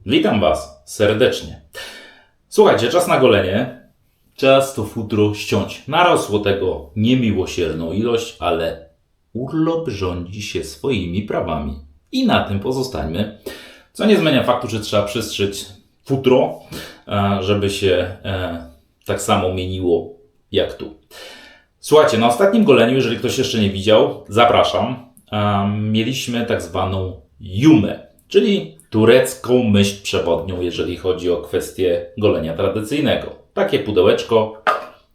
Witam Was serdecznie. Słuchajcie, czas na golenie. Czas to futro ściąć. Narosło tego niemiłosierną ilość, ale urlop rządzi się swoimi prawami. I na tym pozostańmy. Co nie zmienia faktu, że trzeba przystrzyć futro, żeby się tak samo mieniło jak tu. Słuchajcie, na ostatnim goleniu, jeżeli ktoś jeszcze nie widział, zapraszam. Mieliśmy tak zwaną Jumę, czyli turecką myśl przewodnią, jeżeli chodzi o kwestię golenia tradycyjnego. Takie pudełeczko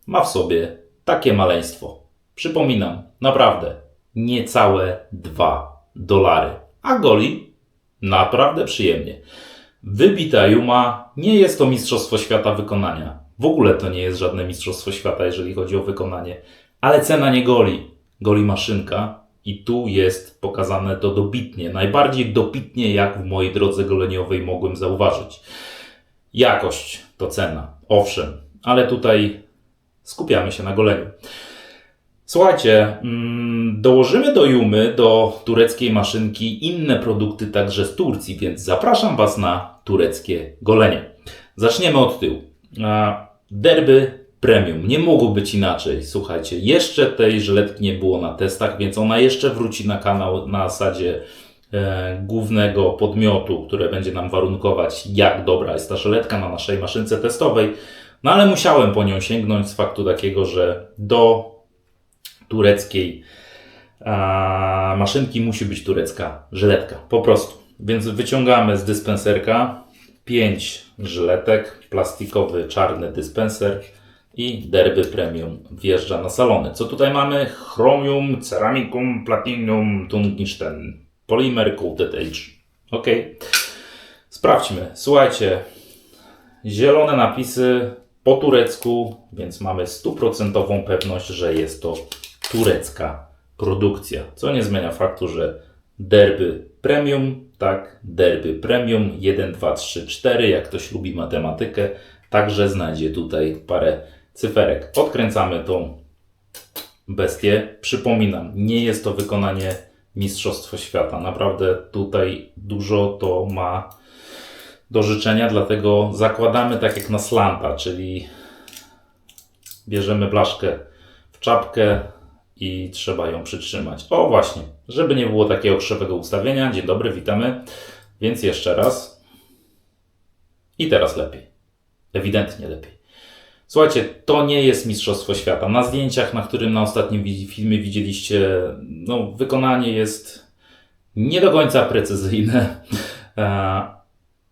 ma w sobie takie maleństwo. Przypominam, naprawdę niecałe $2. A goli naprawdę przyjemnie. Wybita Juma, nie jest to mistrzostwo świata wykonania. W ogóle to nie jest żadne mistrzostwo świata, jeżeli chodzi o wykonanie. Ale cena nie goli. Goli maszynka. I tu jest pokazane to dobitnie. Najbardziej dobitnie, jak w mojej drodze goleniowej mogłem zauważyć. Jakość to cena. Owszem. Ale tutaj skupiamy się na goleniu. Słuchajcie, dołożymy do Jumy, do tureckiej maszynki inne produkty także z Turcji, więc zapraszam Was na tureckie golenie. Zaczniemy od tyłu. Derby Premium. Nie mogło być inaczej. Słuchajcie, jeszcze tej żyletki nie było na testach, więc ona jeszcze wróci na kanał na zasadzie głównego podmiotu, które będzie nam warunkować, jak dobra jest ta żyletka na naszej maszynce testowej. No ale musiałem po nią sięgnąć z faktu takiego, że do tureckiej maszynki musi być turecka żyletka. Po prostu. Więc wyciągamy z dyspenserka 5 żyletek, plastikowy czarny dyspenser i Derby Premium wjeżdża na salony. Co tutaj mamy? Chromium, Ceramicum, Platinum, Tungsten, Polymer Coated Edge. Ok. Sprawdźmy. Słuchajcie, zielone napisy po turecku, więc mamy 100% pewność, że jest to turecka produkcja. Co nie zmienia faktu, że Derby Premium, tak, Derby Premium 1, 2, 3, 4, jak ktoś lubi matematykę, także znajdzie tutaj parę cyferek. Odkręcamy tą bestię. Przypominam, nie jest to wykonanie Mistrzostwo Świata. Naprawdę tutaj dużo to ma do życzenia, dlatego zakładamy tak jak na slanta, czyli bierzemy blaszkę w czapkę i trzeba ją przytrzymać. O właśnie, żeby nie było takiego krzywego ustawienia. Dzień dobry, witamy. Więc jeszcze raz. I teraz lepiej. Ewidentnie lepiej. Słuchajcie, to nie jest Mistrzostwo Świata. Na zdjęciach, na którym na ostatnim filmie widzieliście, no, wykonanie jest nie do końca precyzyjne,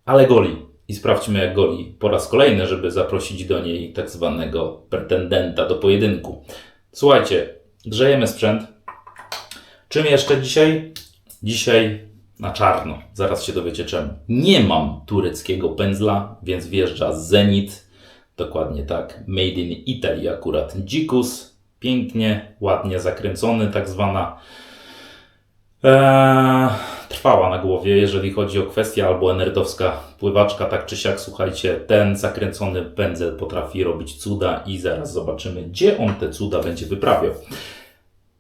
ale goli. I sprawdźmy, jak goli po raz kolejny, żeby zaprosić do niej tak zwanego pretendenta do pojedynku. Słuchajcie, grzejemy sprzęt. Czym jeszcze dzisiaj? Dzisiaj na czarno. Zaraz się dowiecie czemu. Nie mam tureckiego pędzla, więc wjeżdża Zenit. Dokładnie tak. Made in Italy akurat. Dzikus. Pięknie, ładnie zakręcony, tak zwana trwała na głowie, jeżeli chodzi o kwestię, albo nerdowska pływaczka, tak czy siak. Słuchajcie, ten zakręcony pędzel potrafi robić cuda i zaraz zobaczymy, gdzie on te cuda będzie wyprawiał.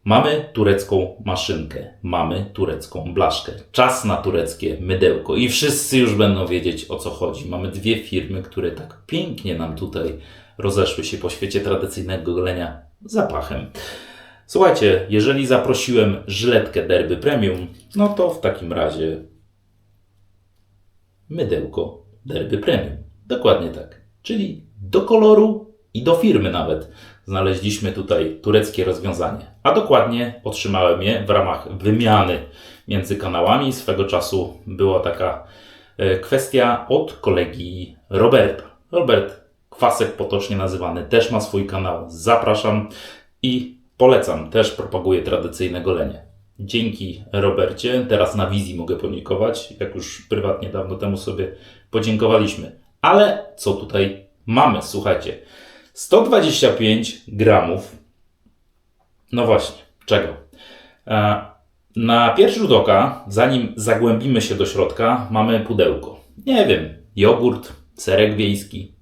Mamy turecką maszynkę, mamy turecką blaszkę, czas na tureckie mydełko i wszyscy już będą wiedzieć, o co chodzi. Mamy dwie firmy, które tak pięknie nam tutaj rozeszły się po świecie tradycyjnego golenia zapachem. Słuchajcie, jeżeli zaprosiłem żyletkę Derby Premium, no to w takim razie mydełko Derby Premium. Dokładnie tak. Czyli do koloru i do firmy nawet znaleźliśmy tutaj tureckie rozwiązanie. A dokładnie otrzymałem je w ramach wymiany między kanałami. Swego czasu była taka kwestia od kolegi Roberta. Robert Kwasek, potocznie nazywany, też ma swój kanał. Zapraszam i polecam. Też propaguję tradycyjne golenie. Dzięki Robercie. Teraz na wizji mogę podziękować, jak już prywatnie dawno temu sobie podziękowaliśmy. Ale co tutaj mamy? Słuchajcie. 125 gramów. No właśnie, czego? Na pierwszy rzut oka, zanim zagłębimy się do środka, mamy pudełko. Nie wiem, jogurt, serek wiejski.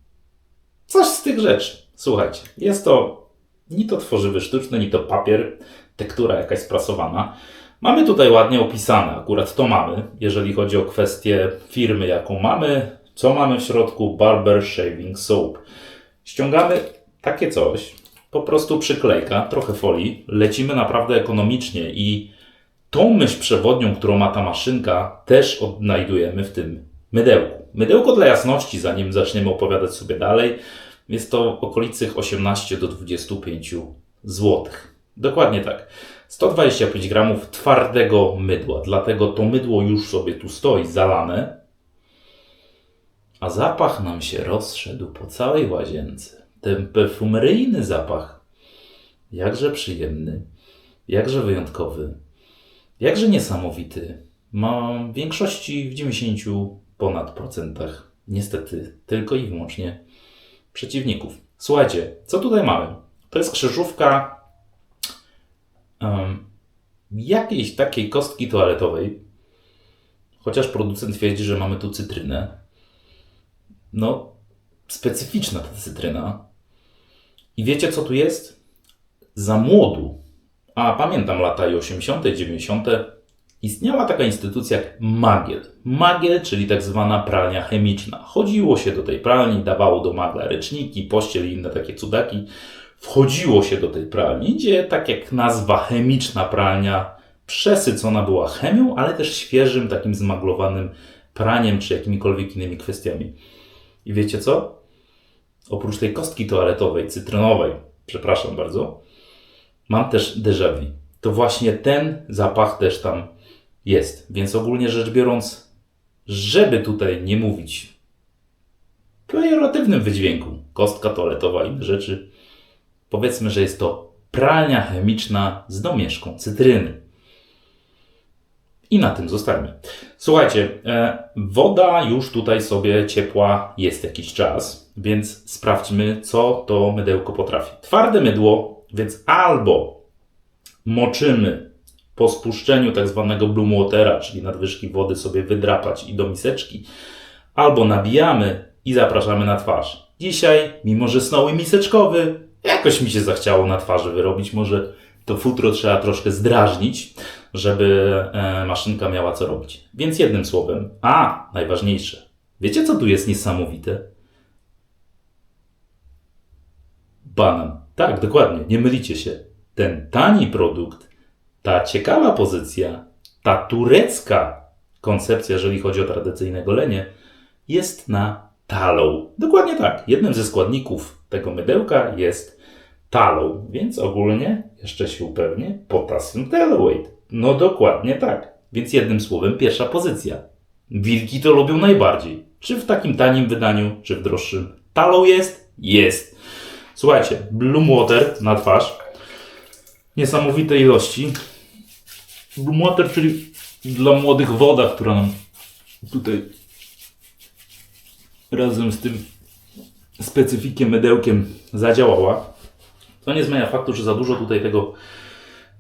Coś z tych rzeczy. Słuchajcie, jest to ni to tworzywy sztuczne, ni to papier, tektura jakaś sprasowana. Mamy tutaj ładnie opisane, akurat to mamy, jeżeli chodzi o kwestię firmy, jaką mamy, co mamy w środku, Barber Shaving Soap. Ściągamy takie coś, po prostu przyklejka, trochę folii, lecimy naprawdę ekonomicznie i tą myśl przewodnią, którą ma ta maszynka, też odnajdujemy w tym mydełku. Mydełko dla jasności, zanim zaczniemy opowiadać sobie dalej, jest to w okolicy 18 do 25 zł. Dokładnie tak. 125 gramów twardego mydła, dlatego to mydło już sobie tu stoi zalane, a zapach nam się rozszedł po całej łazience. Ten perfumeryjny zapach, jakże przyjemny, jakże wyjątkowy, jakże niesamowity, ma w większości, w 90 ponad procentach, niestety tylko i wyłącznie przeciwników. Słuchajcie, co tutaj mamy? To jest krzyżówka jakiejś takiej kostki toaletowej, chociaż producent twierdzi, że mamy tu cytrynę. No, specyficzna ta cytryna. I wiecie, co tu jest? Za młodu, a pamiętam lata 80., 90., istniała taka instytucja jak Magiel. Magiel, czyli tak zwana pralnia chemiczna. Chodziło się do tej pralni, dawało do magla ręczniki, pościel i inne takie cudaki. Wchodziło się do tej pralni, gdzie tak jak nazwa chemiczna pralnia przesycona była chemią, ale też świeżym, takim zmaglowanym praniem czy jakimikolwiek innymi kwestiami. I wiecie co? Oprócz tej kostki toaletowej, cytrynowej, przepraszam bardzo, mam też déjà vu. To właśnie ten zapach też tam jest. Więc ogólnie rzecz biorąc, żeby tutaj nie mówić w pejoratywnym wydźwięku, kostka toaletowa i inne rzeczy, powiedzmy, że jest to pralnia chemiczna z domieszką cytryny. I na tym zostańmy. Słuchajcie, woda już tutaj sobie ciepła jest jakiś czas, więc sprawdźmy, co to mydełko potrafi. Twarde mydło, więc albo moczymy po spuszczeniu tak zwanego bloom watera, czyli nadwyżki wody sobie wydrapać i do miseczki, albo nabijamy i zapraszamy na twarz. Dzisiaj, mimo że snowy miseczkowy, jakoś mi się zachciało na twarzy wyrobić. Może to futro trzeba troszkę zdrażnić, żeby maszynka miała co robić. Więc jednym słowem, a najważniejsze, wiecie co tu jest niesamowite? Banan. Tak, dokładnie, nie mylicie się. Ten tani produkt, ta ciekawa pozycja, ta turecka koncepcja, jeżeli chodzi o tradycyjne golenie, jest na tallow. Dokładnie tak. Jednym ze składników tego mydełka jest tallow, więc ogólnie, jeszcze się upewnię, potassium tallowate. No dokładnie tak. Więc jednym słowem pierwsza pozycja. Wilki to lubią najbardziej. Czy w takim tanim wydaniu, czy w droższym. Tallow jest? Jest. Słuchajcie, bloom water na twarz. Niesamowite ilości. Bloom water, czyli dla młodych woda, która nam tutaj razem z tym specyfikiem, mydełkiem zadziałała. To nie zmienia faktu, że za dużo tutaj tego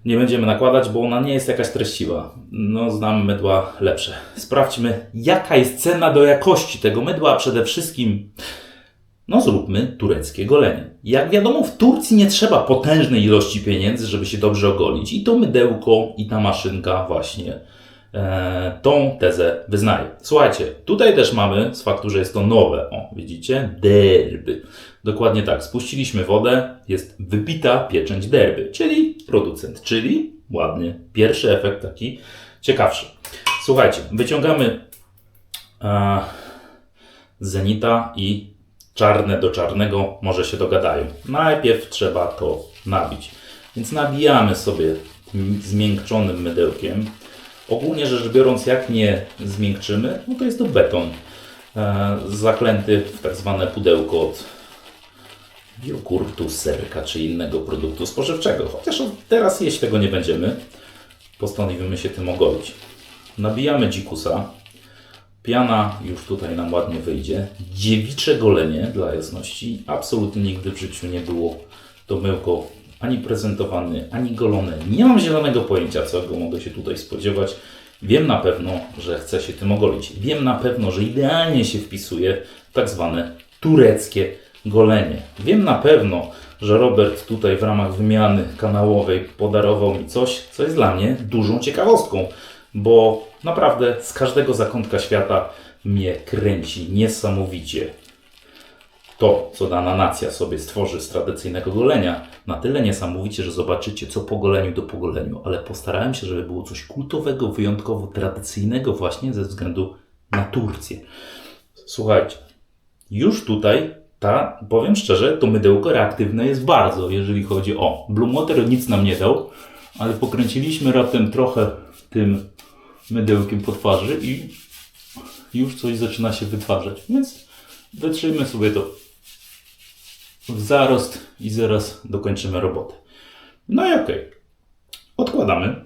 nie będziemy nakładać, bo ona nie jest jakaś treściwa. No, znam mydła lepsze. Sprawdźmy, jaka jest cena do jakości tego mydła, a przede wszystkim zróbmy tureckie golenie. Jak wiadomo, w Turcji nie trzeba potężnej ilości pieniędzy, żeby się dobrze ogolić. I to mydełko, i ta maszynka właśnie tą tezę wyznaje. Słuchajcie, tutaj też mamy, z faktu, że jest to nowe, widzicie, derby. Dokładnie tak, spuściliśmy wodę, jest wypita pieczęć derby, czyli producent, czyli ładnie, pierwszy efekt taki ciekawszy. Słuchajcie, wyciągamy Zenita i czarne do czarnego może się dogadają. Najpierw trzeba to nabić, więc nabijamy sobie zmiękczonym mydełkiem. Ogólnie rzecz biorąc, jak nie zmiękczymy, to jest to beton zaklęty w tak zwane pudełko od jogurtu, serka czy innego produktu spożywczego. Chociaż teraz jeść tego nie będziemy, postanowimy się tym ogolić. Nabijamy dzikusa. Piana już tutaj nam ładnie wyjdzie. Dziewicze golenie, dla jasności. Absolutnie nigdy w życiu nie było to myłko ani prezentowane, ani golone. Nie mam zielonego pojęcia, co mogę się tutaj spodziewać. Wiem na pewno, że chcę się tym ogolić. Wiem na pewno, że idealnie się wpisuje w tak zwane tureckie golenie. Wiem na pewno, że Robert tutaj w ramach wymiany kanałowej podarował mi coś, co jest dla mnie dużą ciekawostką, bo naprawdę z każdego zakątka świata mnie kręci niesamowicie to, co dana nacja sobie stworzy z tradycyjnego golenia. Na tyle niesamowicie, że zobaczycie co po goleniu do pokoleniu, ale postarałem się, żeby było coś kultowego, wyjątkowo tradycyjnego właśnie ze względu na Turcję. Słuchajcie, już tutaj powiem szczerze, to mydełko reaktywne jest bardzo, jeżeli chodzi o Blue Water, nic nam nie dał, ale pokręciliśmy raptem trochę tym mydełkiem po twarzy i już coś zaczyna się wytwarzać, więc wytrzyjmy sobie to w zarost i zaraz dokończymy robotę. No i okej. Odkładamy.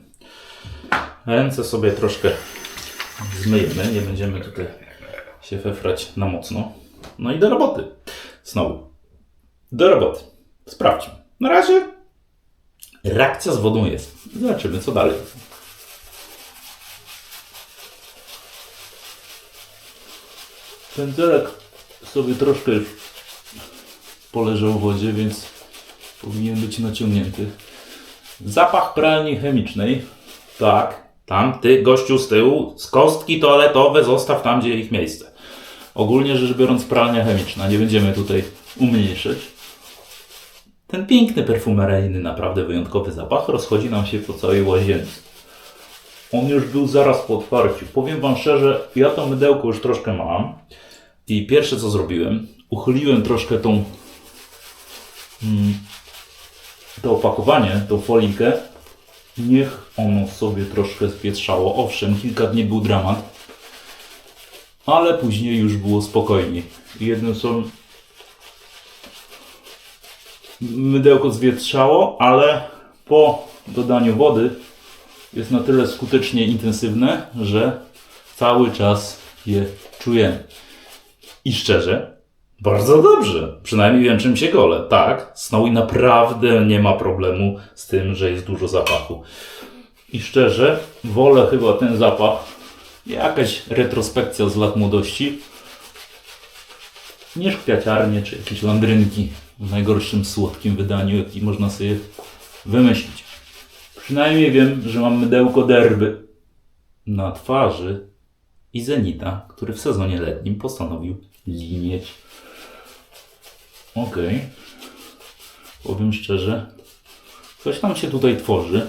Ręce sobie troszkę zmyjemy, nie będziemy tutaj się fefrać na mocno. No i do roboty. Znowu. Do roboty. Sprawdźmy. Na razie reakcja z wodą jest. Zobaczymy co dalej. Pędzelek sobie troszkę już poleżał w wodzie, więc powinien być naciągnięty. Zapach pralni chemicznej. Tak, tam ty gościu z tyłu, z kostki toaletowe zostaw tam, gdzie ich miejsce. Ogólnie rzecz biorąc pralnia chemiczna, nie będziemy tutaj umniejszyć. Ten piękny perfumeryjny, naprawdę wyjątkowy zapach rozchodzi nam się po całej łazience. On już był zaraz po otwarciu. Powiem wam szczerze, ja to mydełko już troszkę mam. I pierwsze co zrobiłem, uchyliłem troszkę to opakowanie, tą folijkę. Niech ono sobie troszkę zwietrzało. Owszem, kilka dni był dramat, ale później już było spokojniej. Jednym słowem, mydełko zwietrzało, ale po dodaniu wody jest na tyle skutecznie intensywne, że cały czas je czujemy. I szczerze, bardzo dobrze. Przynajmniej wiem, czym się golę. Tak, Snowy naprawdę nie ma problemu z tym, że jest dużo zapachu. I szczerze, wolę chyba ten zapach, jakaś retrospekcja z lat młodości, niż kwiaciarnie czy jakieś landrynki w najgorszym słodkim wydaniu, jaki można sobie wymyślić. Przynajmniej wiem, że mam mydełko Derby na twarzy i Zenita, który w sezonie letnim postanowił linieć. Okej. Powiem szczerze, coś tam się tutaj tworzy.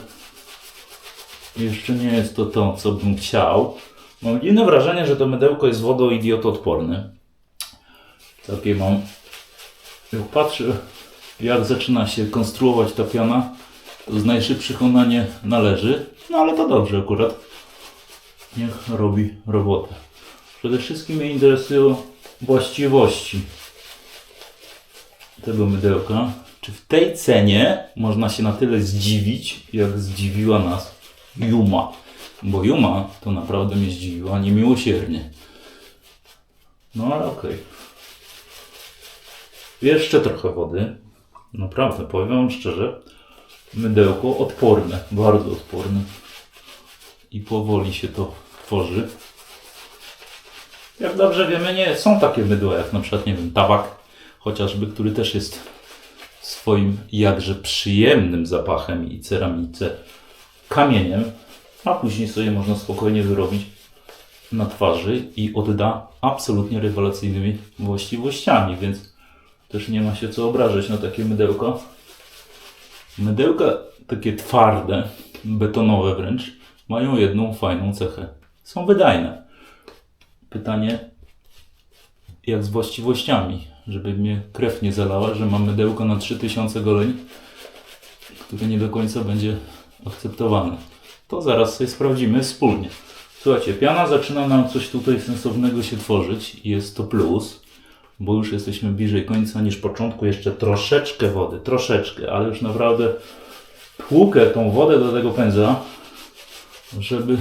Jeszcze nie jest to, co bym chciał. Mam dziwne wrażenie, że to mydełko jest wodoidiotoodporne. Takie mam. Jak patrzę, jak zaczyna się konstruować ta piana, to z najszybszych ona nie należy. No ale to dobrze akurat. Niech robi robotę. Przede wszystkim mnie interesują właściwości tego mydełka. Czy w tej cenie można się na tyle zdziwić, jak zdziwiła nas Juma. Bo Juma to naprawdę mnie zdziwiła niemiłosiernie. No ale okej. Jeszcze trochę wody. Naprawdę, powiem wam szczerze, mydełko odporne, bardzo odporne. I powoli się to tworzy. Jak dobrze wiemy, nie są takie mydła jak na przykład, nie wiem, tabak, chociażby, który też jest swoim jakże przyjemnym zapachem i ceramice kamieniem, a później sobie można spokojnie wyrobić na twarzy i odda absolutnie rewelacyjnymi właściwościami, więc też nie ma się co obrażać na takie mydełko. Mydełka takie twarde, betonowe wręcz, mają jedną fajną cechę. Są wydajne. Pytanie, jak z właściwościami, żeby mnie krew nie zalała, że mam mydełko na 3000 goleń, które nie do końca będzie akceptowane. To zaraz sobie sprawdzimy wspólnie. Słuchajcie, piana zaczyna nam coś tutaj sensownego się tworzyć i jest to plus, bo już jesteśmy bliżej końca niż początku. Jeszcze troszeczkę wody, troszeczkę, ale już naprawdę tłukę tą wodę do tego pędzla, żeby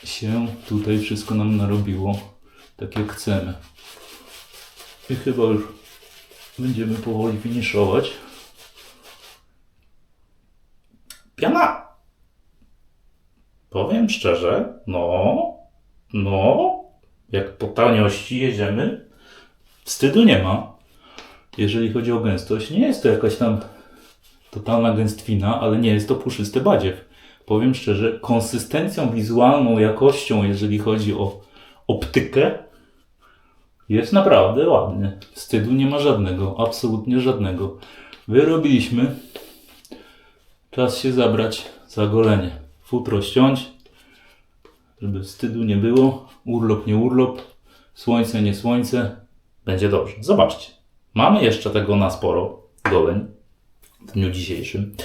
się tutaj wszystko nam narobiło tak jak chcemy. I chyba już będziemy powoli finiszować. Piana, powiem szczerze, jak po taniości jedziemy, wstydu nie ma. jeżeli chodzi o gęstość. Nie jest to jakaś tam totalna gęstwina, ale nie jest to puszysty badziew. Powiem szczerze, konsystencją wizualną, jakością, jeżeli chodzi o optykę, jest naprawdę ładny. Wstydu nie ma żadnego, absolutnie żadnego. Wyrobiliśmy. Czas się zabrać za golenie. Futro ściąć, żeby wstydu nie było. Urlop nie urlop. Słońce nie słońce. Będzie dobrze. Zobaczcie. Mamy jeszcze tego na sporo goleń w dniu dzisiejszym.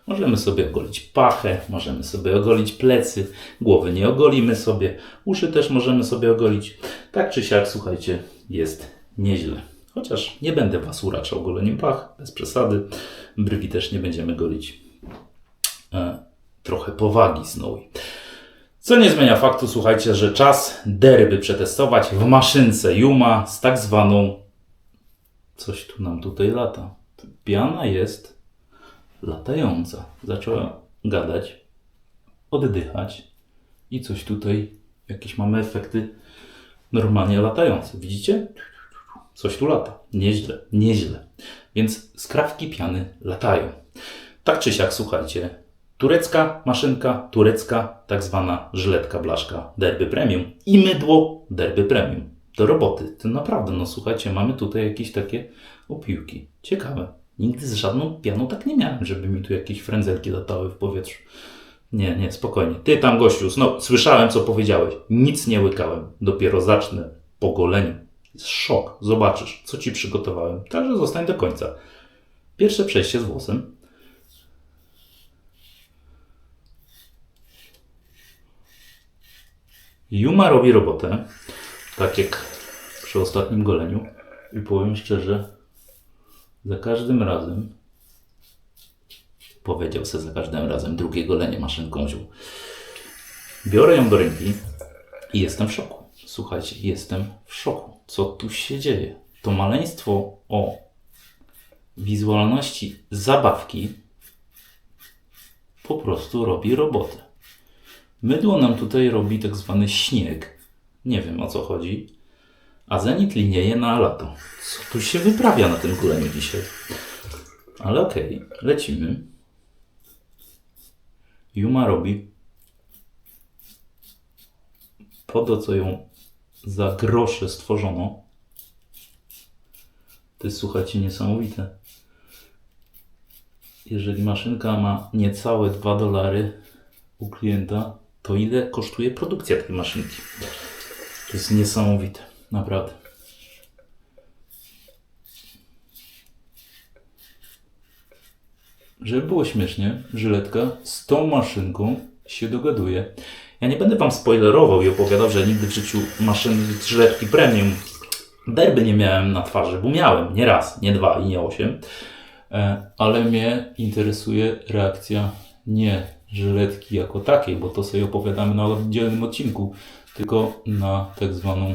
Możemy sobie ogolić pachę, możemy sobie ogolić plecy, głowy nie ogolimy sobie, uszy też możemy sobie ogolić. Tak czy siak, słuchajcie, jest nieźle. Chociaż nie będę Was uraczał goleniem pach, bez przesady. Brwi też nie będziemy golić. Trochę powagi znowu. Co nie zmienia faktu, słuchajcie, że czas derby przetestować w maszynce Yuma z tak zwaną... Coś tu nam tutaj lata. Piana jest latająca. Zaczęła gadać, oddychać i coś tutaj, jakieś mamy efekty normalnie latające. Widzicie? Coś tu lata. Nieźle, nieźle. Więc skrawki piany latają. Tak czy siak, słuchajcie, turecka maszynka, turecka tak zwana żyletka blaszka Derby Premium i mydło Derby Premium. Do roboty. To naprawdę, no słuchajcie, mamy tutaj jakieś takie opiłki. Ciekawe. Nigdy z żadną pianą tak nie miałem, żeby mi tu jakieś frędzelki latały w powietrzu. Nie, nie, spokojnie. Ty tam, gościu, no słyszałem, co powiedziałeś. Nic nie łykałem. Dopiero zacznę po goleniu. Jest szok. Zobaczysz, co ci przygotowałem. Także zostań do końca. Pierwsze przejście z włosem. Yuma robi robotę, tak jak przy ostatnim goleniu. I powiem szczerze, za każdym razem, powiedział se za każdym razem, drugie golenie maszynką wziął. Biorę ją do ręki i jestem w szoku. Słuchajcie, jestem w szoku. Co tu się dzieje? To maleństwo o wizualności zabawki po prostu robi robotę. Mydło nam tutaj robi tak zwany śnieg. Nie wiem, o co chodzi. A zenit linieje na lato. Co tu się wyprawia na tym goleniu dzisiaj? Ale okej, lecimy. Yuma robi po to, co ją za grosze stworzono. To jest, słuchajcie, niesamowite. Jeżeli maszynka ma niecałe $2 u klienta, to ile kosztuje produkcja tej maszynki? To jest niesamowite. Naprawdę. Żeby było śmiesznie, żyletka z tą maszynką się dogaduje. Ja nie będę Wam spoilerował i opowiadał, że nigdy w życiu żyletki premium derby nie miałem na twarzy, bo miałem nie raz, nie dwa i nie 8. Ale mnie interesuje reakcja nie żyletki jako takiej, bo to sobie opowiadamy na oddzielnym odcinku, tylko na tak zwaną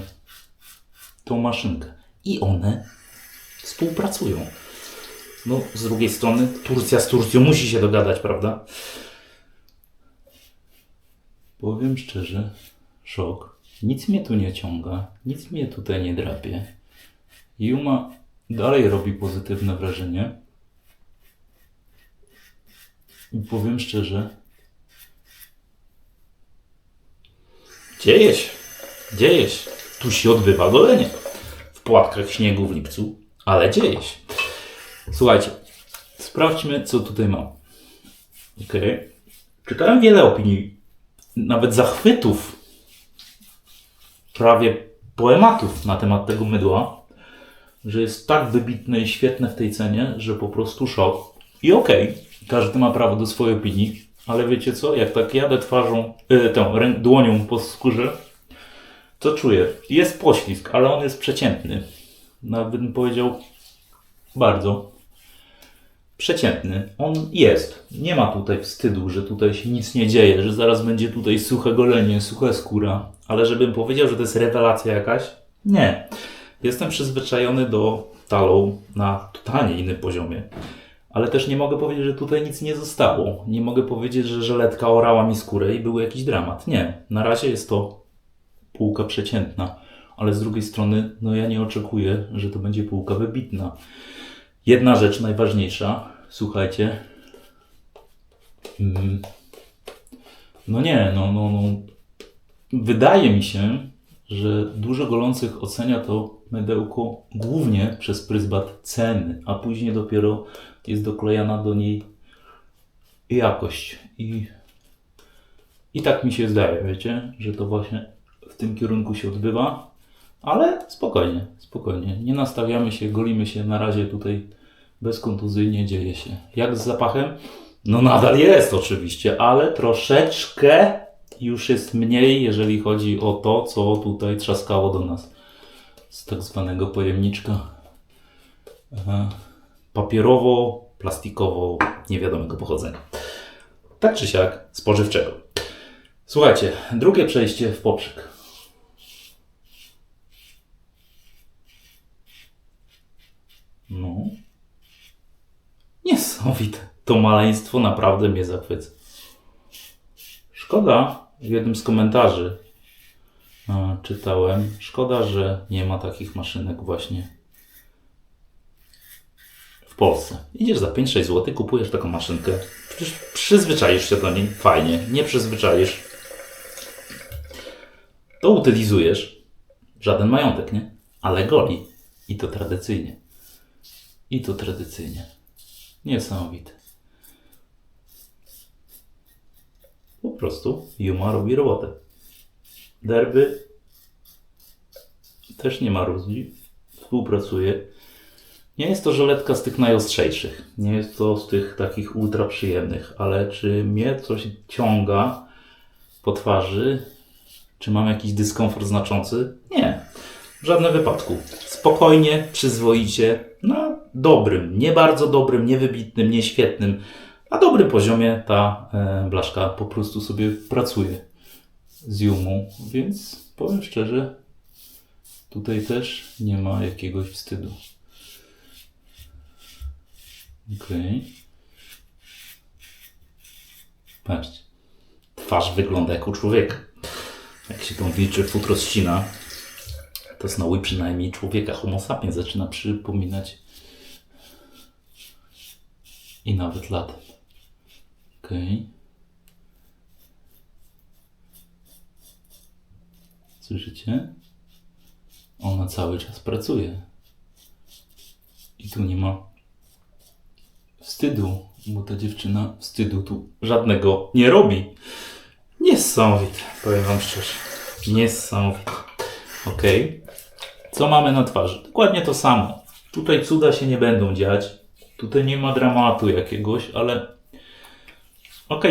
tą maszynkę. I one współpracują. No, z drugiej strony Turcja z Turcją musi się dogadać, prawda? Powiem szczerze, szok. Nic mnie tu nie ciąga, nic mnie tutaj nie drapie. Yuma dalej robi pozytywne wrażenie. I powiem szczerze, dzieje się. Tu się odbywa golenie. W płatkach śniegu w lipcu, ale dzieje się. Słuchajcie, sprawdźmy, co tutaj mam. Okay. Czytałem wiele opinii, nawet zachwytów, prawie poematów na temat tego mydła, że jest tak wybitne i świetne w tej cenie, że po prostu szok. I okej, każdy ma prawo do swojej opinii, ale wiecie co, jak tak jadę twarzą, dłonią po skórze, to czuję, jest poślizg, ale on jest przeciętny. Nawet bym powiedział bardzo przeciętny. On jest. Nie ma tutaj wstydu, że tutaj się nic nie dzieje, że zaraz będzie tutaj suche golenie, sucha skóra. Ale żebym powiedział, że to jest rewelacja jakaś? Nie. Jestem przyzwyczajony do talą na totalnie innym poziomie. Ale też nie mogę powiedzieć, że tutaj nic nie zostało. Nie mogę powiedzieć, że żyletka orała mi skórę i był jakiś dramat. Nie. Na razie jest to półka przeciętna. Ale z drugiej strony, no ja nie oczekuję, że to będzie półka wybitna. Jedna rzecz najważniejsza, słuchajcie. Wydaje mi się, że dużo golących ocenia to mydełko głównie przez pryzmat ceny, a później dopiero jest doklejana do niej jakość. I tak mi się zdaje, wiecie, że to właśnie w tym kierunku się odbywa, ale spokojnie, spokojnie. Nie nastawiamy się, golimy się na razie tutaj bezkontuzyjnie, dzieje się. Jak z zapachem? No nadal jest oczywiście, ale troszeczkę już jest mniej, jeżeli chodzi o to, co tutaj trzaskało do nas z tak zwanego pojemniczka papierowo, plastikowo, niewiadomego pochodzenia. Tak czy siak, spożywczego. Słuchajcie, drugie przejście w poprzek. No. Niesamowite. To maleństwo naprawdę mnie zachwyca. Szkoda, w jednym z komentarzy czytałem, szkoda, że nie ma takich maszynek właśnie w Polsce. Idziesz za 5-6 zł, kupujesz taką maszynkę. Przecież przyzwyczaisz się do niej. Fajnie. Nie przyzwyczaisz. To utylizujesz. Żaden majątek, nie? Ale goli. I to tradycyjnie. I to tradycyjnie. Niesamowite. Po prostu Yuma robi robotę. Derby też nie ma różni. Współpracuje. Nie jest to żyletka z tych najostrzejszych. Nie jest to z tych takich ultra przyjemnych. Ale czy mnie coś ciąga po twarzy? Czy mam jakiś dyskomfort znaczący? Nie. W żadnym wypadku. Spokojnie, przyzwoicie, na dobrym, nie bardzo dobrym, nie wybitnym, nie świetnym, na dobrym poziomie ta blaszka po prostu sobie pracuje z Yumą, więc powiem szczerze, tutaj też nie ma jakiegoś wstydu. Okej. Patrzcie. Twarz wygląda jak u człowieka. Jak się tą wilczy futro ścina, to znowu przynajmniej człowieka, homo sapiens zaczyna przypominać. I nawet latem. Okej. Słyszycie? Ona cały czas pracuje. I tu nie ma wstydu, bo ta dziewczyna wstydu tu żadnego nie robi. Niesamowite, powiem wam szczerze. Niesamowite. Okej. Co mamy na twarzy? Dokładnie to samo. Tutaj cuda się nie będą dziać. Tutaj nie ma dramatu jakiegoś, ale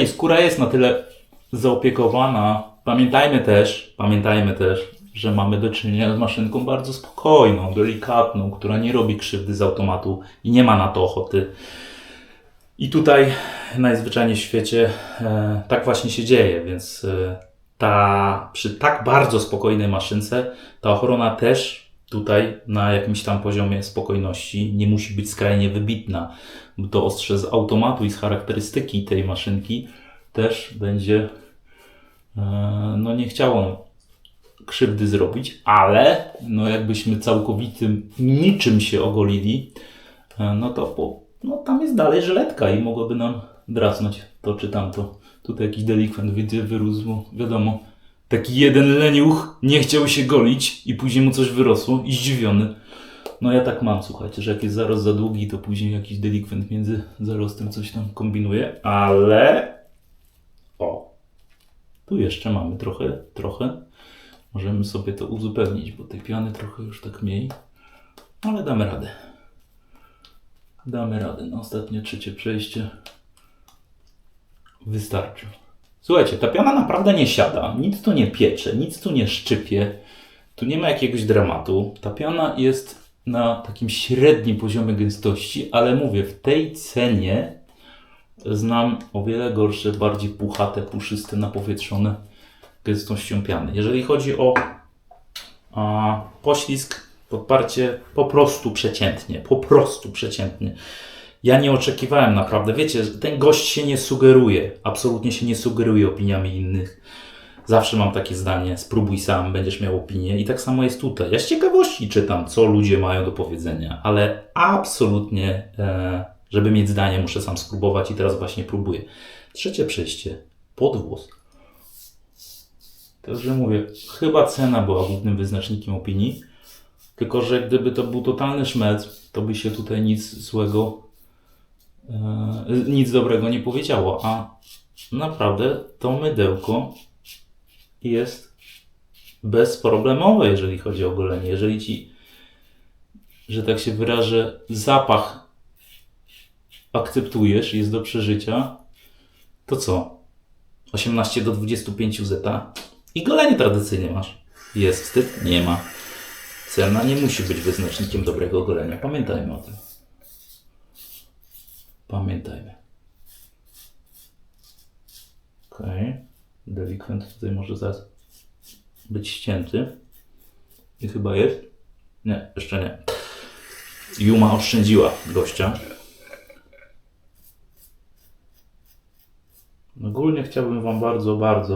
skóra jest na tyle zaopiekowana. Pamiętajmy też, że mamy do czynienia z maszynką bardzo spokojną, delikatną, która nie robi krzywdy z automatu i nie ma na to ochoty. I tutaj najzwyczajniej w świecie tak właśnie się dzieje, więc przy tak bardzo spokojnej maszynce ta ochrona też tutaj na jakimś tam poziomie spokojności nie musi być skrajnie wybitna, bo to ostrze z automatu i z charakterystyki tej maszynki też będzie nie chciało krzywdy zrobić, ale jakbyśmy całkowitym niczym się ogolili, tam jest dalej żyletka i mogłoby nam drasnąć to czy tamto. Tutaj jakiś delikwent wyrósł, bo wiadomo, taki jeden leniuch nie chciał się golić i później mu coś wyrosło i zdziwiony. No ja tak mam, słuchajcie, że jak jest zarost za długi, to później jakiś delikwent między zarostem coś tam kombinuje, ale tu jeszcze mamy trochę. Możemy sobie to uzupełnić, bo tej piany trochę już tak mniej, ale damy radę. No ostatnie trzecie przejście wystarczy. Słuchajcie, ta piana naprawdę nie siada, nic tu nie piecze, nic tu nie szczypie, tu nie ma jakiegoś dramatu. Ta piana jest na takim średnim poziomie gęstości, ale mówię, w tej cenie znam o wiele gorsze, bardziej puchate, puszyste, napowietrzone gęstością piany. Jeżeli chodzi o poślizg, podparcie, po prostu przeciętnie. Ja nie oczekiwałem naprawdę, wiecie, ten gość się nie sugeruje, absolutnie się nie sugeruje opiniami innych. Zawsze mam takie zdanie, spróbuj sam, będziesz miał opinię i tak samo jest tutaj. Ja z ciekawości czytam, co ludzie mają do powiedzenia, ale absolutnie, żeby mieć zdanie, muszę sam spróbować i teraz właśnie próbuję. Trzecie przejście, podwłos. Także mówię, chyba cena była głównym wyznacznikiem opinii, tylko że gdyby to był totalny szmelc, to by się tutaj nic złego, nic dobrego nie powiedziało, a naprawdę to mydełko jest bezproblemowe, jeżeli chodzi o golenie. Jeżeli ci, że tak się wyrażę, zapach akceptujesz, jest do przeżycia, to co? 18 do 25 zeta i golenie tradycyjnie masz. Jest wstyd? Nie ma. Cena nie musi być wyznacznikiem dobrego golenia. Pamiętajmy o tym. Pamiętajmy. Okej. Delikwent tutaj może zaraz być ścięty. I chyba jest? Nie, jeszcze nie. Yuma oszczędziła gościa. Ogólnie chciałbym Wam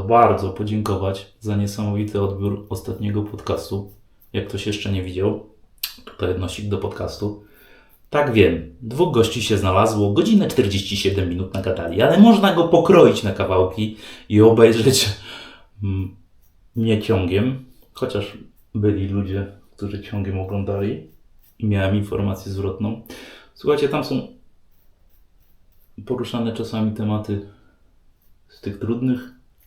bardzo podziękować za niesamowity odbiór ostatniego podcastu. Jak ktoś jeszcze nie widział, tutaj odnosik do podcastu. Tak wiem, 2 gości się znalazło, godzinę 47 minut nagadali, ale można go pokroić na kawałki i obejrzeć nie ciągiem, chociaż byli ludzie, którzy ciągiem oglądali i miałem informację zwrotną. Słuchajcie, tam są poruszane czasami tematy z tych trudnych,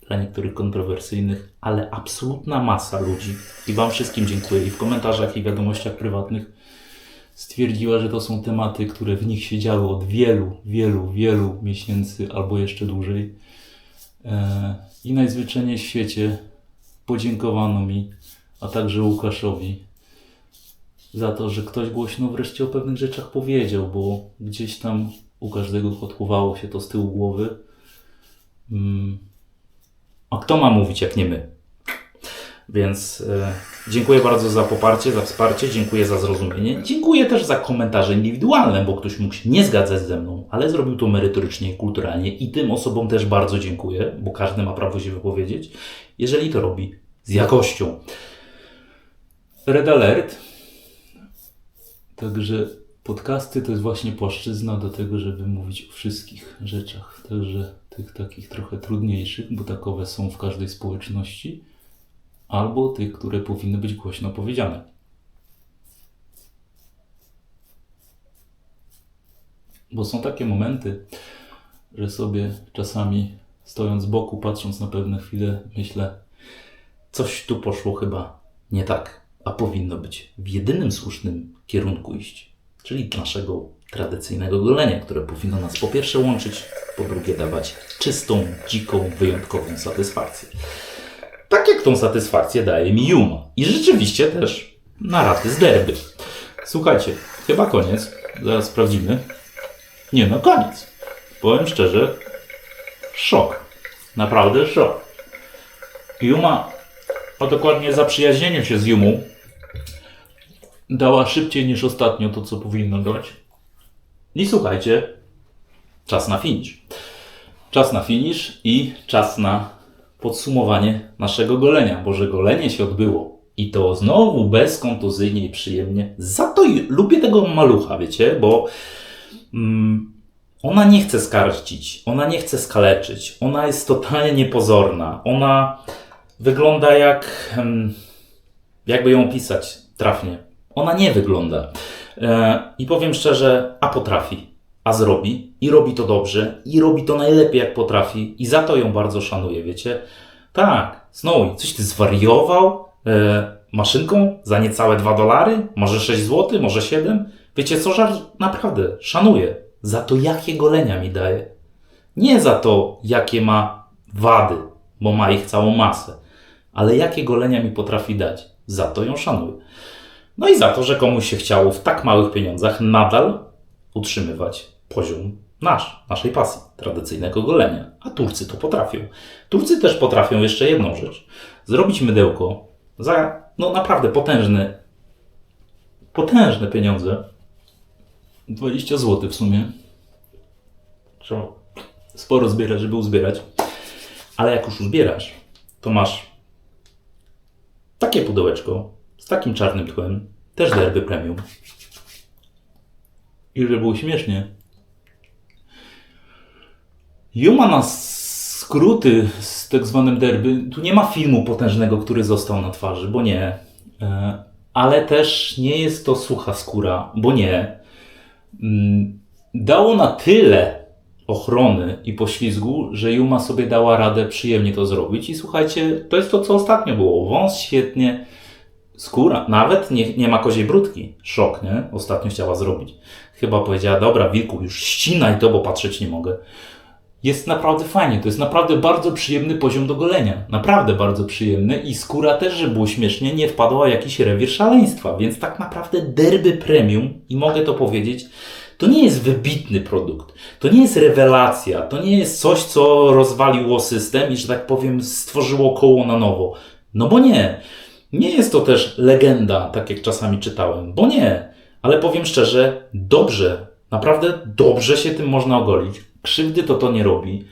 dla niektórych kontrowersyjnych, ale absolutna masa ludzi i Wam wszystkim dziękuję i w komentarzach i wiadomościach prywatnych stwierdziła, że to są tematy, które w nich się działy od wielu miesięcy albo jeszcze dłużej. I najzwyczajniej w świecie podziękowano mi, a także Łukaszowi za to, że ktoś głośno wreszcie o pewnych rzeczach powiedział, bo gdzieś tam u każdego odpływało się to z tyłu głowy. A kto ma mówić, jak nie my? Więc dziękuję bardzo za poparcie, za wsparcie, dziękuję za zrozumienie. Dziękuję też za komentarze indywidualne, bo ktoś mógł się nie zgadzać ze mną, ale zrobił to merytorycznie i kulturalnie i tym osobom też bardzo dziękuję, bo każdy ma prawo się wypowiedzieć, jeżeli to robi z jakością. Red alert. Także podcasty to jest właśnie płaszczyzna do tego, żeby mówić o wszystkich rzeczach, także tych takich trochę trudniejszych, bo takowe są w każdej społeczności, albo tych, które powinny być głośno powiedziane. Bo są takie momenty, że sobie czasami stojąc z boku, patrząc na pewne chwile, myślę, coś tu poszło chyba nie tak, a powinno być w jedynym słusznym kierunku iść, czyli naszego tradycyjnego golenia, które powinno nas po pierwsze łączyć, po drugie dawać czystą, dziką, wyjątkową satysfakcję. Tak jak tą satysfakcję daje mi Yuma. I rzeczywiście też na raty z derby. Słuchajcie, chyba koniec. Zaraz sprawdzimy. Nie, no koniec. Powiem szczerze, szok. Naprawdę szok. Yuma, a dokładnie zaprzyjaźnienie się z Yumą, dała szybciej niż ostatnio to, co powinno dać. I słuchajcie, czas na finish. Czas na finish i czas na podsumowanie naszego golenia, bo że golenie się odbyło i to znowu bezkontuzyjnie i przyjemnie. Za to lubię tego malucha, wiecie, bo ona nie chce skarcić, ona nie chce skaleczyć, ona jest totalnie niepozorna, ona wygląda jakby ją opisać trafnie. Ona nie wygląda. I powiem szczerze, a potrafi, a zrobi i robi to dobrze i robi to najlepiej jak potrafi i za to ją bardzo szanuję, wiecie? Tak, Snowy, coś ty zwariował? Maszynką za niecałe $2? Może 6 zł? Może 7? Wiecie co, żart? Naprawdę, szanuję. Za to jakie golenia mi daje. Nie za to jakie ma wady, bo ma ich całą masę, ale jakie golenia mi potrafi dać. Za to ją szanuję. No i za to, że komuś się chciało w tak małych pieniądzach nadal utrzymywać poziom naszej pasji, tradycyjnego golenia. A Turcy to potrafią. Turcy też potrafią jeszcze jedną rzecz. Zrobić mydełko za naprawdę potężne pieniądze. 20 zł w sumie. Trzeba sporo zbierać, żeby uzbierać. Ale jak już uzbierasz, to masz takie pudełeczko z takim czarnym tłem, też Derby Premium. I żeby było śmiesznie, Yuma na skróty z tak zwanym derby, tu nie ma filmu potężnego, który został na twarzy, bo nie. Ale też nie jest to sucha skóra, bo nie. Dało na tyle ochrony i poślizgu, że Yuma sobie dała radę przyjemnie to zrobić. I słuchajcie, to jest to, co ostatnio było. Wąs świetnie, skóra, nawet nie ma koziej brudki. Szok, nie? Ostatnio chciała zrobić. Chyba powiedziała, dobra, wilku, już ścinaj to, bo patrzeć nie mogę. Jest naprawdę fajnie, to jest naprawdę bardzo przyjemny poziom do golenia. Naprawdę bardzo przyjemny i skóra też, żeby było śmiesznie, nie wpadła w jakiś rewir szaleństwa. Więc tak naprawdę Derby Premium, i mogę to powiedzieć, to nie jest wybitny produkt. To nie jest rewelacja. To nie jest coś, co rozwaliło system i, że tak powiem, stworzyło koło na nowo. No bo nie. Nie jest to też legenda, tak jak czasami czytałem, bo nie. Ale powiem szczerze, dobrze, naprawdę dobrze się tym można ogolić. Krzywdy to nie robi.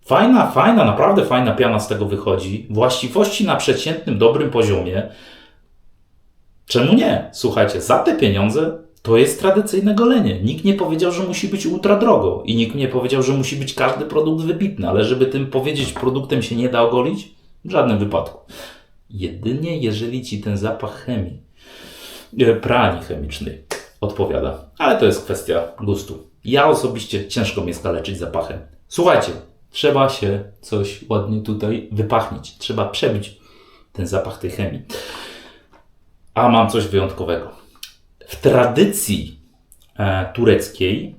Fajna, naprawdę fajna piana z tego wychodzi. Właściwości na przeciętnym, dobrym poziomie. Czemu nie? Słuchajcie, za te pieniądze to jest tradycyjne golenie. Nikt nie powiedział, że musi być ultra drogo i nikt nie powiedział, że musi być każdy produkt wybitny, ale żeby tym powiedzieć, produktem się nie da ogolić, w żadnym wypadku. Jedynie jeżeli ci ten zapach chemii, pralni chemicznej odpowiada. Ale to jest kwestia gustu. Ja osobiście ciężko mnie skaleczyć zapachem. Słuchajcie, trzeba się coś ładnie tutaj wypachnić. Trzeba przebić ten zapach tej chemii. A mam coś wyjątkowego. W tradycji tureckiej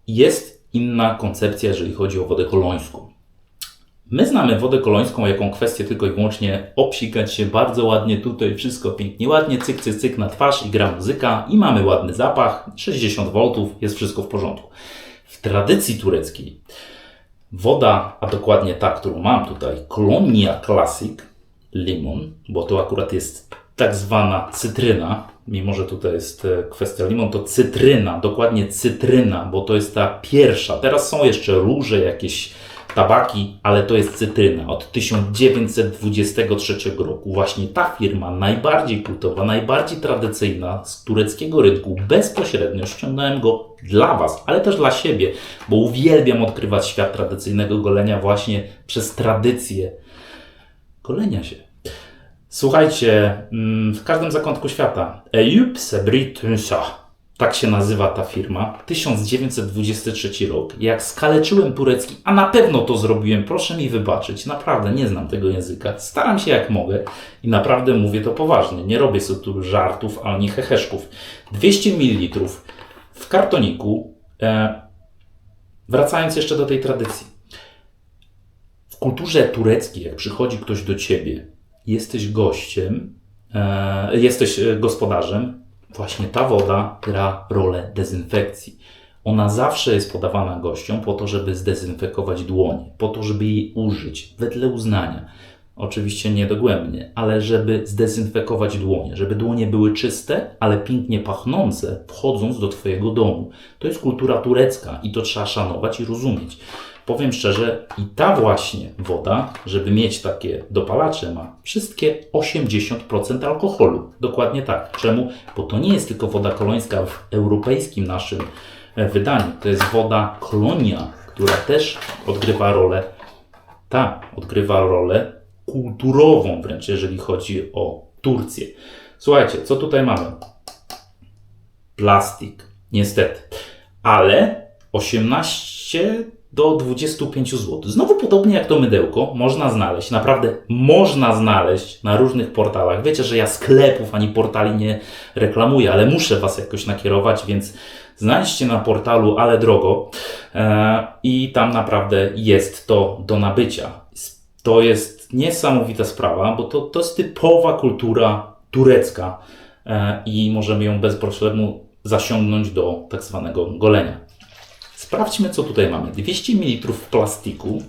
jest inna koncepcja, jeżeli chodzi o wodę kolońską. My znamy wodę kolońską jako kwestię tylko i wyłącznie obsikać się bardzo ładnie tutaj, wszystko pięknie ładnie, cyk, cyk, cyk na twarz i gra muzyka i mamy ładny zapach, 60 V, jest wszystko w porządku. W tradycji tureckiej woda, a dokładnie ta, którą mam tutaj, Kolonia Classic Limon, bo to akurat jest tak zwana cytryna, mimo że tutaj jest kwestia limon, to cytryna, dokładnie cytryna, bo to jest ta pierwsza. Teraz są jeszcze róże, jakieś tabaki, ale to jest cytryna od 1923 roku. Właśnie ta firma, najbardziej kultowa, najbardziej tradycyjna z tureckiego rynku, bezpośrednio ściągnąłem go dla Was, ale też dla siebie, bo uwielbiam odkrywać świat tradycyjnego golenia właśnie przez tradycję golenia się. Słuchajcie, w każdym zakątku świata Eyüp Sabri Tunsa, tak się nazywa ta firma, 1923 rok. Jak skaleczyłem turecki, a na pewno to zrobiłem, proszę mi wybaczyć, naprawdę nie znam tego języka, staram się jak mogę i naprawdę mówię to poważnie, nie robię sobie tu żartów ani heheszków. 200 ml w kartoniku, wracając jeszcze do tej tradycji. W kulturze tureckiej, jak przychodzi ktoś do Ciebie, jesteś gościem, jesteś gospodarzem, właśnie ta woda gra rolę dezynfekcji. Ona zawsze jest podawana gościom po to, żeby zdezynfekować dłonie, po to, żeby jej użyć wedle uznania. Oczywiście nie dogłębnie, ale żeby zdezynfekować dłonie, żeby dłonie były czyste, ale pięknie pachnące, wchodząc do Twojego domu. To jest kultura turecka i to trzeba szanować i rozumieć. Powiem szczerze, i ta właśnie woda, żeby mieć takie dopalacze, ma wszystkie 80% alkoholu. Dokładnie tak. Czemu? Bo to nie jest tylko woda kolońska w europejskim naszym wydaniu. To jest woda Kolonia, która też odgrywa rolę kulturową wręcz, jeżeli chodzi o Turcję. Słuchajcie, co tutaj mamy? Plastik, niestety. Ale 18 do 25 zł. Znowu podobnie jak to mydełko, można znaleźć, naprawdę można znaleźć na różnych portalach. Wiecie, że ja sklepów ani portali nie reklamuję, ale muszę Was jakoś nakierować, więc znajdźcie na portalu Ale Drogo i tam naprawdę jest to do nabycia. To jest niesamowita sprawa, bo to jest typowa kultura turecka i możemy ją bez problemu zasiągnąć do tak zwanego golenia. Sprawdźmy, co tutaj mamy. 200 ml w plastiku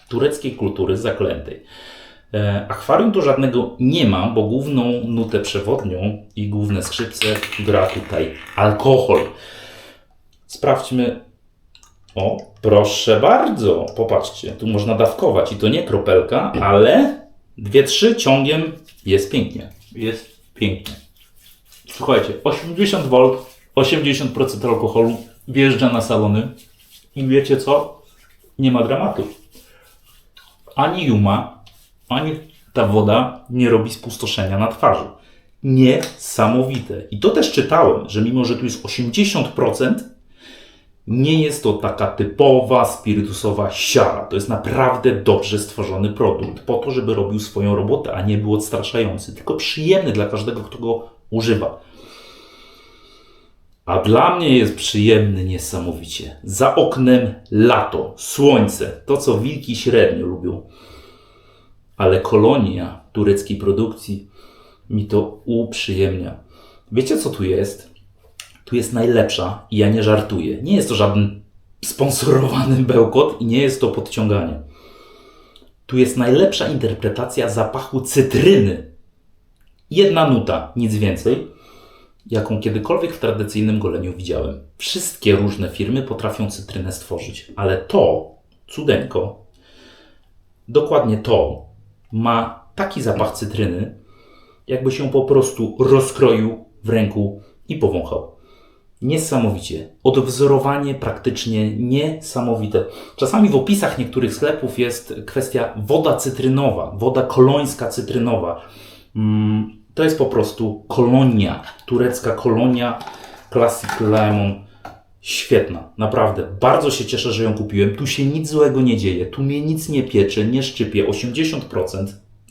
tureckiej kultury zaklętej. Akwarium to żadnego nie ma, bo główną nutę przewodnią i główne skrzypce gra tutaj alkohol. Sprawdźmy, O, proszę bardzo, popatrzcie, tu można dawkować i to nie kropelka, ale 2-3 ciągiem jest pięknie. Jest pięknie. Słuchajcie, 80 V, 80% alkoholu wjeżdża na salony i wiecie co? Nie ma dramatu. Ani juma, ani ta woda nie robi spustoszenia na twarzy. Niesamowite. I to też czytałem, że mimo, że tu jest 80%, nie jest to taka typowa spirytusowa siara. To jest naprawdę dobrze stworzony produkt po to, żeby robił swoją robotę, a nie był odstraszający, tylko przyjemny dla każdego, kto go używa. A dla mnie jest przyjemny niesamowicie. Za oknem lato, słońce, to co wilki średnio lubią. Ale kolonia tureckiej produkcji mi to uprzyjemnia. Wiecie co tu jest? Tu jest najlepsza i ja nie żartuję. Nie jest to żaden sponsorowany bełkot i nie jest to podciąganie. Tu jest najlepsza interpretacja zapachu cytryny. Jedna nuta, nic więcej, jaką kiedykolwiek w tradycyjnym goleniu widziałem. Wszystkie różne firmy potrafią cytrynę stworzyć, ale to, cudeńko, dokładnie to, ma taki zapach cytryny, jakby się po prostu rozkroił w ręku i powąchał. Niesamowicie. Odwzorowanie praktycznie niesamowite. Czasami w opisach niektórych sklepów jest kwestia woda cytrynowa, woda kolońska cytrynowa. To jest po prostu kolonia, turecka kolonia Classic Lemon. Świetna, naprawdę. Bardzo się cieszę, że ją kupiłem. Tu się nic złego nie dzieje, tu mnie nic nie piecze, nie szczypie. 80%.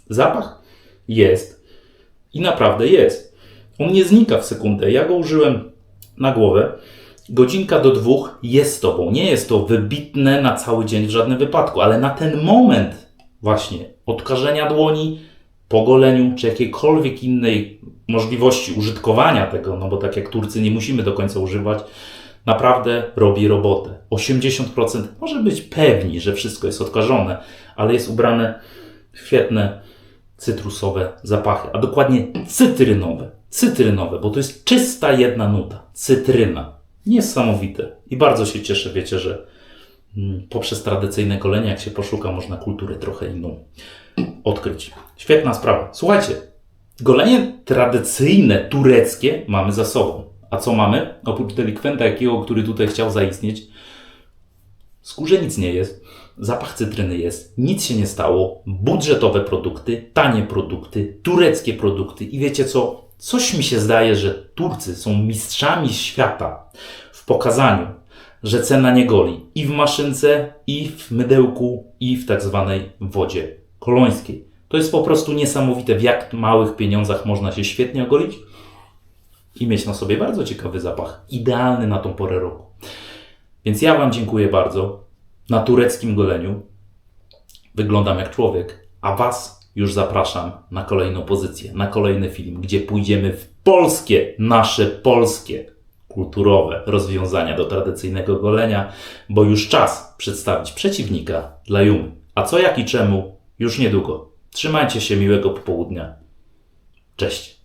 Zapach jest i naprawdę jest. On nie znika w sekundę. Ja go użyłem na głowę. Godzinka do 2 jest z tobą. Nie jest to wybitne na cały dzień w żadnym wypadku, ale na ten moment właśnie odkażenia dłoni, po goleniu, czy jakiejkolwiek innej możliwości użytkowania tego, no bo tak jak Turcy nie musimy do końca używać, naprawdę robi robotę. 80% może być pewni, że wszystko jest odkażone, ale jest ubrane w świetne cytrusowe zapachy, a dokładnie cytrynowe. Cytrynowe, bo to jest czysta jedna nuta. Cytryna. Niesamowite. I bardzo się cieszę, wiecie, że poprzez tradycyjne golenie, jak się poszuka, można kulturę trochę inną odkryć. Świetna sprawa. Słuchajcie, golenie tradycyjne, tureckie mamy za sobą. A co mamy? Oprócz delikwenta jakiego, który tutaj chciał zaistnieć, skórze nic nie jest, zapach cytryny jest, nic się nie stało, budżetowe produkty, tanie produkty, tureckie produkty i wiecie co? Coś mi się zdaje, że Turcy są mistrzami świata w pokazaniu, że cena nie goli i w maszynce, i w mydełku, i w tak zwanej wodzie kolońskiej. To jest po prostu niesamowite, w jak małych pieniądzach można się świetnie ogolić i mieć na sobie bardzo ciekawy zapach, idealny na tą porę roku. Więc ja Wam dziękuję bardzo. Na tureckim goleniu wyglądam jak człowiek, a Was już zapraszam na kolejną pozycję, na kolejny film, gdzie pójdziemy w polskie, nasze polskie, kulturowe rozwiązania do tradycyjnego golenia, bo już czas przedstawić przeciwnika dla Jumy. A co, jak i czemu już niedługo. Trzymajcie się, miłego popołudnia. Cześć.